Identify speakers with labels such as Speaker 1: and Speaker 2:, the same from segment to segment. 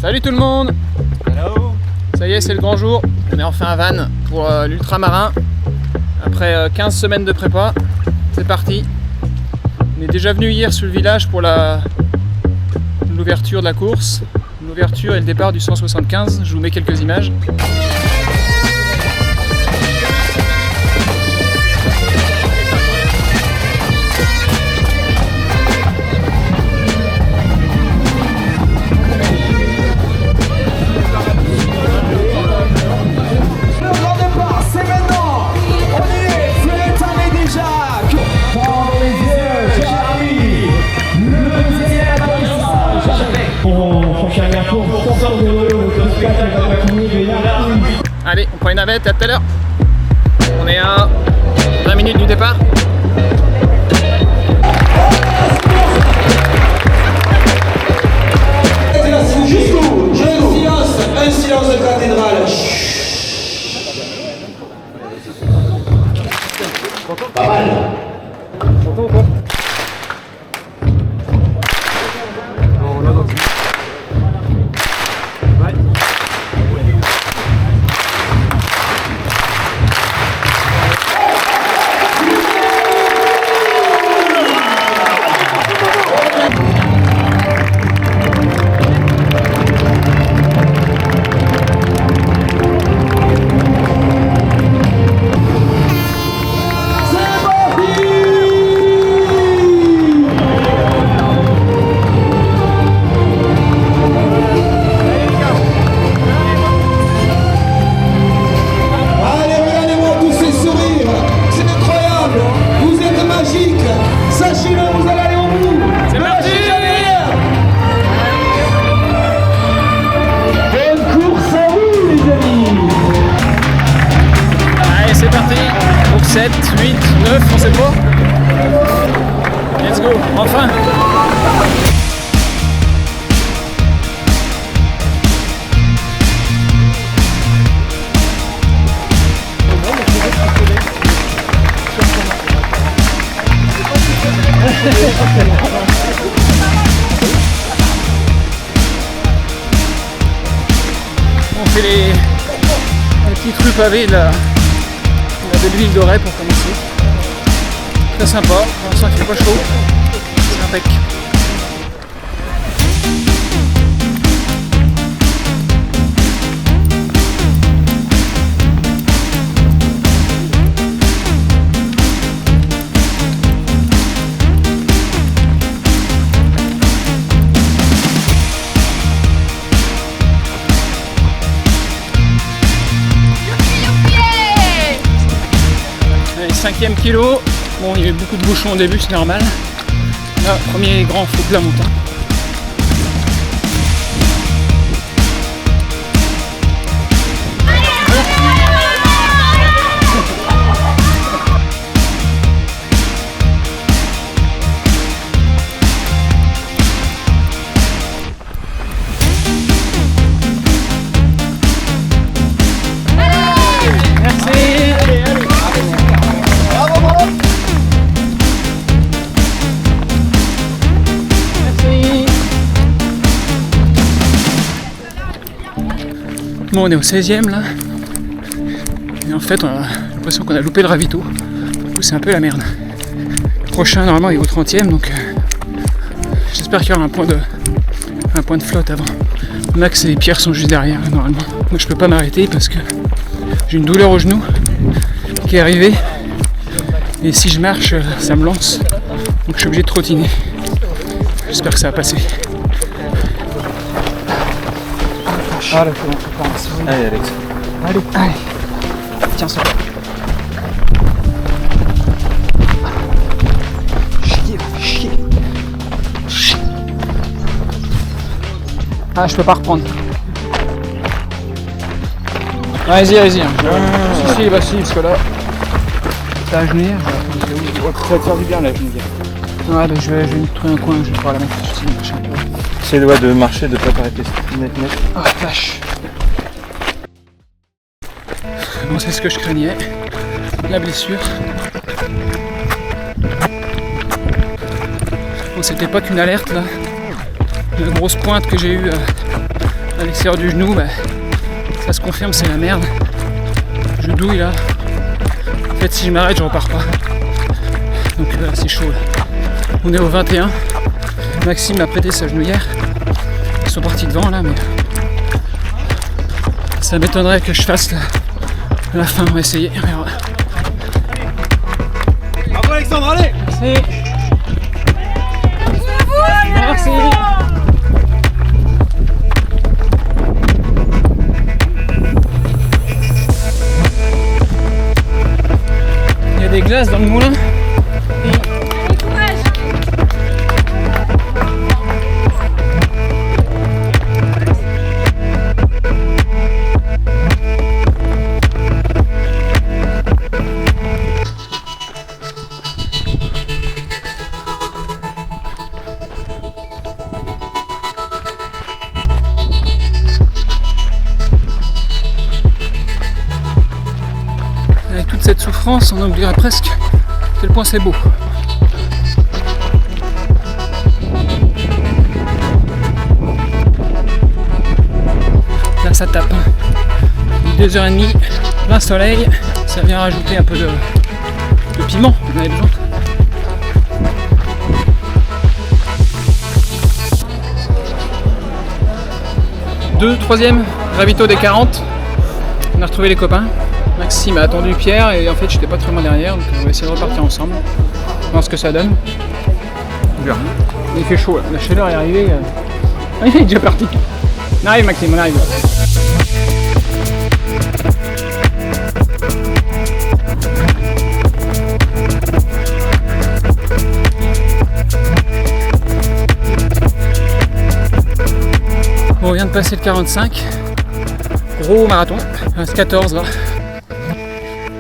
Speaker 1: Salut tout le monde.
Speaker 2: Hello.
Speaker 1: Ça y est, c'est le grand jour. On est enfin à Vannes pour l'ultramarin. Après 15 semaines de prépa, c'est parti. On est déjà venu hier sur le village pour l'ouverture de la course. L'ouverture et le départ du 175. Je vous mets quelques images. Allez, on prend une navette, à tout à l'heure. On est à 20 minutes du départ.
Speaker 3: Jusqu'où? Un silence de cathédrale. Pas mal.
Speaker 1: T'entends ou pas? Non, là, non. Ouais. C'est parti, pour 7, 8, 9, on sait pas. Let's go, enfin. On fait les petites rues pavées de la belle ville d'Auray pour commencer. Très sympa, pour l'instant il fait pas chaud, c'est impec. Cinquième kilo, bon il y a eu beaucoup de bouchons au début, c'est normal. Là, premier grand faux plat montant. Bon, on est au 16e là, et en fait on a l'impression qu'on a loupé le ravito, du coup c'est un peu la merde. Le prochain normalement il est au 30e, donc j'espère qu'il y aura un point de flotte avant. Max et les pierres sont juste derrière normalement, moi je peux pas m'arrêter parce que j'ai une douleur au genou qui est arrivée, et si je marche ça me lance, donc je suis obligé de trottiner. J'espère que ça va passer.
Speaker 2: Allez, c'est bon, c'est bon. Allez, Alex.
Speaker 1: Allez. Tiens ça. Chier. Ah, je peux pas reprendre. Allez-y. Si, parce que là, t'as à genouiller.
Speaker 2: Ça va te faire du bien là, je me dis.
Speaker 1: Ouais, bah, je vais trouver un coin, je vais pouvoir la mettre ici, machin.
Speaker 2: C'est le doigt de marcher, de pas t'arrêter net.
Speaker 1: Oh vache. Bon, c'est ce que je craignais, la blessure. Bon, c'était pas qu'une alerte là. La grosse pointe que j'ai eue l'extérieur du genou, bah, ça se confirme, c'est la merde. Je douille là. En fait, si je m'arrête, je repars pas. Donc là, c'est chaud là. On est au 21. Maxime m'a prêté sa genouillère. Ils sont partis devant là, mais ça m'étonnerait que je fasse la fin. On va essayer. On verra.
Speaker 2: Bravo Alexandre, allez!
Speaker 1: Merci. Merci. Il y a des glaces dans le moulin. Avec toute cette souffrance, on oublierait presque à quel point c'est beau. Là ça tape. 2h30, plein soleil, ça vient rajouter un peu de piment, on avait besoin. Troisième ravito des 40. On a retrouvé les copains. Maxime a attendu Pierre et en fait j'étais pas très loin derrière, donc on va essayer de repartir ensemble. Voir ce que ça donne. On verra. Il fait chaud là. La chaleur est arrivée. Il est déjà parti. On arrive Maxime, on arrive. Bon, on vient de passer le 45. Gros marathon. Il reste 14 là.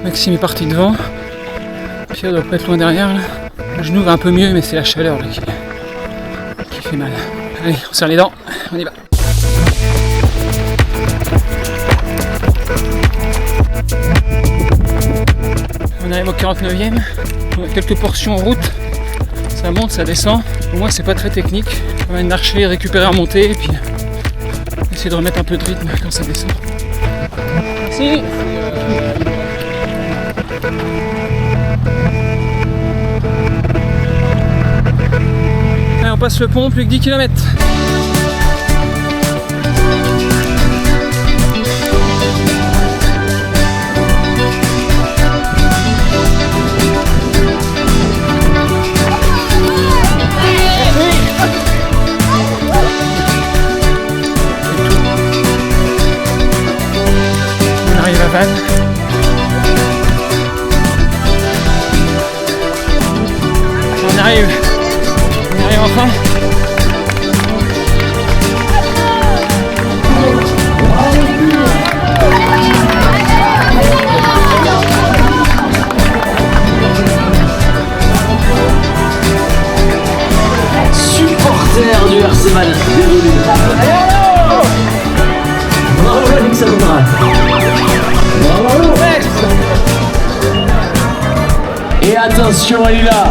Speaker 1: Maxime est parti devant. Pierre doit pas être loin derrière là. Le genou va un peu mieux mais c'est la chaleur là, qui fait mal. Allez, on serre les dents, on y va. On arrive au 49e. On a quelques portions en route. Ça monte, ça descend. Pour moi c'est pas très technique. On va marcher, récupérer, remonter et puis essayer de remettre un peu de rythme quand ça descend. Merci. Allez, on passe le pont, plus que 10 km. On arrive à Vannes. On arrive enfin.
Speaker 4: Supporter du RC Vannes. Bravo Alexandra. Bravo. Et attention, elle est là.